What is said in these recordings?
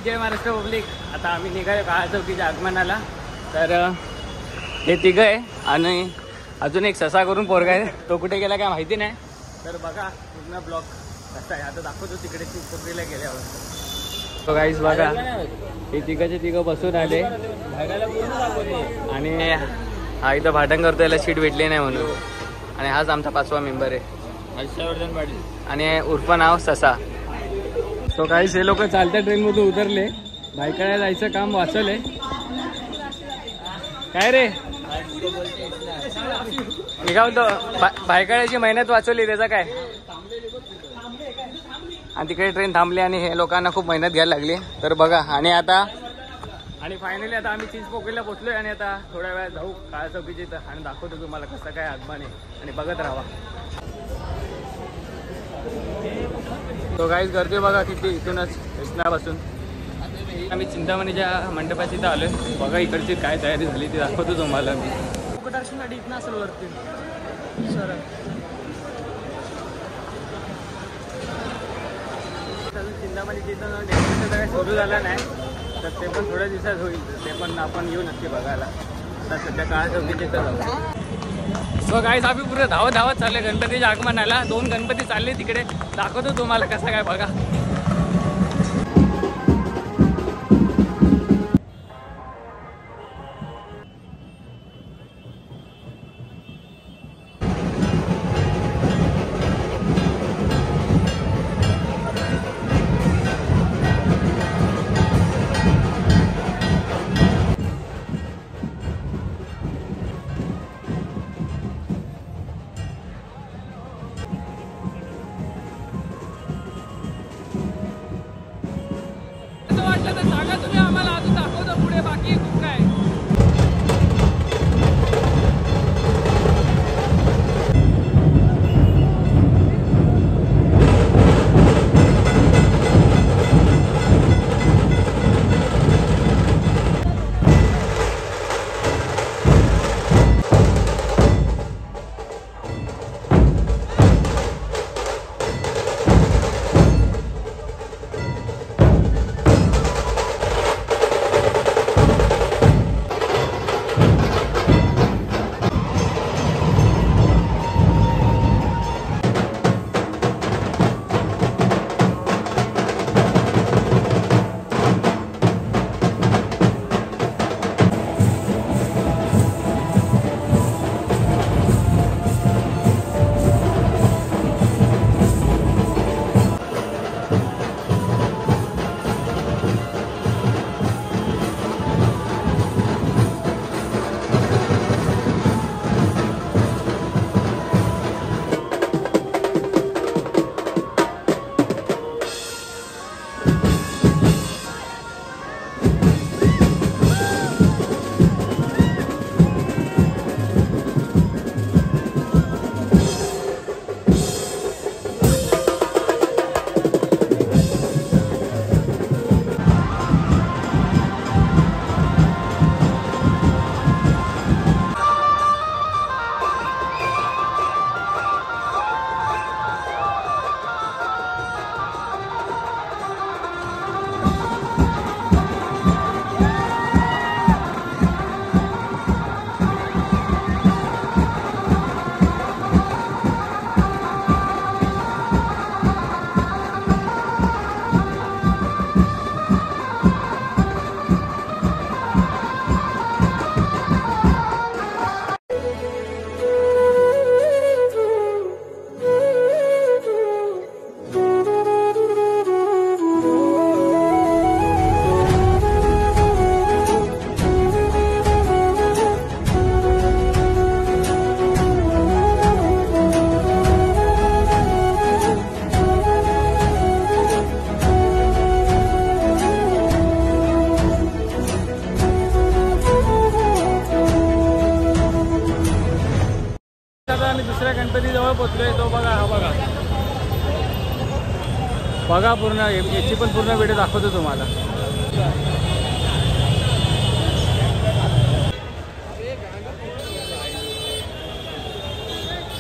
जय Maharashtra public. आता आम्ही निघालो काळा चौकीच्या आगमनाला. तर हे तिघं आहे आणि अजून एक ससा करून पोरगा आहे. तो कुठे गेला काय माहिती नाही. तर बघा पूर्ण ब्लॉक कसा आहे आता दाखवतो तिकडे चिंचपोकळीला गेल्यावर. तो गाईस बघा हे तिघाचे तिघं बसून आले आणि हा इथं भाटण करतो. याला सीट भेटली नाही म्हणून. आणि हाच आमचा 5वा मेंबर आहे हर्षवर्धन पाटील आणि उर्फ नाव ससा. तो काहीच हे लोक चालत्या ट्रेनमधून उतरले. बायकाला जायचं काम वाचवले काय रे. मी काय बोलतो बायकाळ्याची मेहनत वाचवली त्याचा काय. आणि तिकडे ट्रेन थांबली आणि हे लोकांना खूप मेहनत घ्यायला लागली. तर बघा आणि फायनली आता आम्ही चिंचपोकळीला पोहोचलोय आणि आता थोड्या वेळात जाऊ काळा चौकीची इथं आणि दाखवतो तुम्हाला कसं काय आगमन आहे आणि बघत राहा. तो गाईच गर्दी बघा किती इथूनच स्टेशनापासून. आम्ही चिंतामणीच्या मंडपाची इथं आलोय. बघा इकडची काय तयारी झाली ती दाखवतो तुम्हाला मी. दर्शनासाठी इथं असेल वरती सर. चिंतामणीची इथं डेकोरेशन काय सुरू झाला नाही तर ते पण थोड्या दिवसात होईल. ते पण आपण येऊ नक्की बघायला. तर सध्या काळा चौकीच्या इथं जाऊ. सो गाईस आम्ही पुढे धावत चालले गणपतीच्या आगमनाला. 2 गणपती चालले तिकडे दाखवतो तुम्हाला कसं काय बघा. सांगा तुम्ही आम्हाला अजून दाखवतो पुढे बाकी खूप काय. गणपतीजवळ पोचलोय. तो बघा हा बघा बघा पूर्ण याची पण पूर्ण व्हिडिओ दाखवतो तुम्हाला.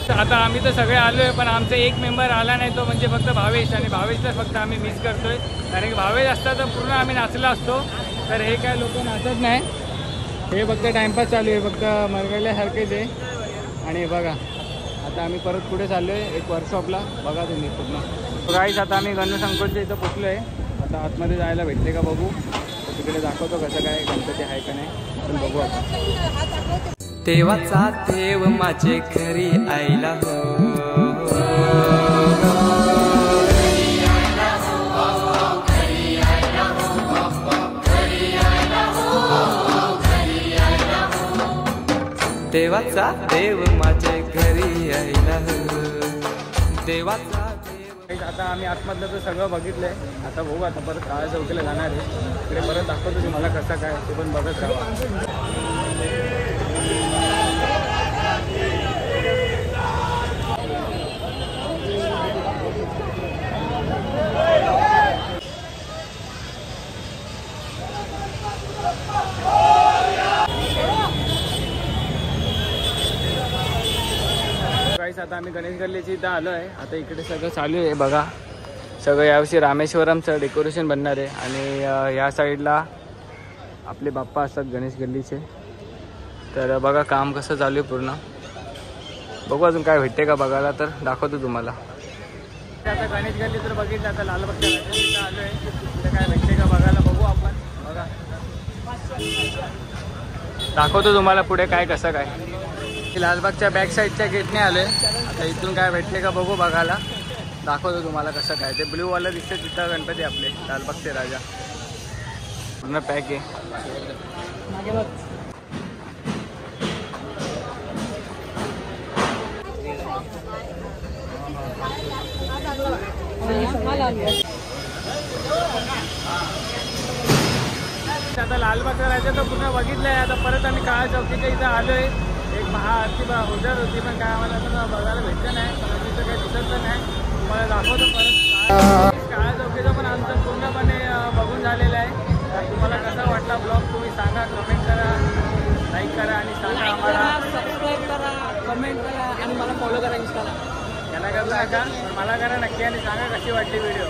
आता आम्ही तर सगळे आलो आहे, पण आमचा एक मेंबर आला नाही, तो म्हणजे फक्त भावेश. आणि भावेशला फक्त आम्ही मिस करतोय, कारण की भावेश असता तर पूर्ण आम्ही नाचला असतो. तर हे काय लोक नाचत नाही, हे फक्त टाइमपास चालू आहे, फक्त मरगळल्यासारखेच आहे. आणि बघा आता आम्ही परत पुढे चाललो आहे एक वर्कशॉपला. बघा तुम्ही पूर्ण गाईस. आता आम्ही गणसंकुलच्या इथं पोचलो आहे. आता आतमध्ये जायला भेटते का बघू, तर तिकडे दाखवतो कसं काय गणपती आहे का नाही, पण बघू आपण. देवाचा देव माझे घरी आयला हो, देवाचा देव माझे घरी आयला हो, देवाचा देव. आता आम्ही आतमधलं तर सगळं बघितलंय. आता बघू, आता परत काळा चौकीला जाणार आहे. तिकडे परत दाखवतो तुम्हाला कसं काय ते पण बघत राहा. आता आम्ही गणेश गल्लीची इथं आलो आहे. आता इकडे सगळं चालू आहे बघा. सगळं यावर्षी रामेश्वरमचं डेकोरेशन बनणार आहे. आणि या साईडला आपले बाप्पा असतात गणेश गल्लीचे. तर बघा काम कसं चालू आहे पूर्ण. बघू अजून काय भेटते का बघायला, तर दाखवतो तुम्हाला. आता गणेश गल्ली तर बघितलं. आता लालबागच्या इथं आलो आहे. तिथं काय भेटते का बघायला बघू आपण. बघा दाखवतो तुम्हाला पुढे काय कसं काय. लालबागच्या बॅक साईडच्या गेटने आलो आहे. आता इथून काय भेटते का बघू बघायला, दाखवतो तुम्हाला कसं काय. ते ब्ल्यूवाला दिसते तिथं गणपती आपले लालबागचे राजा. पूर्ण पॅक आहे. आता लालबागचा राजा तर पूर्ण बघितलं आहे. आता परत आम्ही काळा चौकीच्या इथं आलो आहे. एक महाआरती उजर होती, पण काय आम्हाला तर बघायला भेटलं नाही. तिथं काही दिसत तर नाही. तुम्हाला दाखवतो परत. काळा चौकीचा पण आमचं पूर्णपणे बघून झालेलं आहे. तर तुम्हाला कसा वाटला ब्लॉग तुम्ही सांगा, कमेंट करा, लाईक करा आणि सांगा आम्हाला. सबस्क्राईब करा, कमेंट करा आणि मला फॉलो करा इंस्टाला. याला करू नका, पण मला करा नक्की आणि सांगा कशी वाटली व्हिडिओ.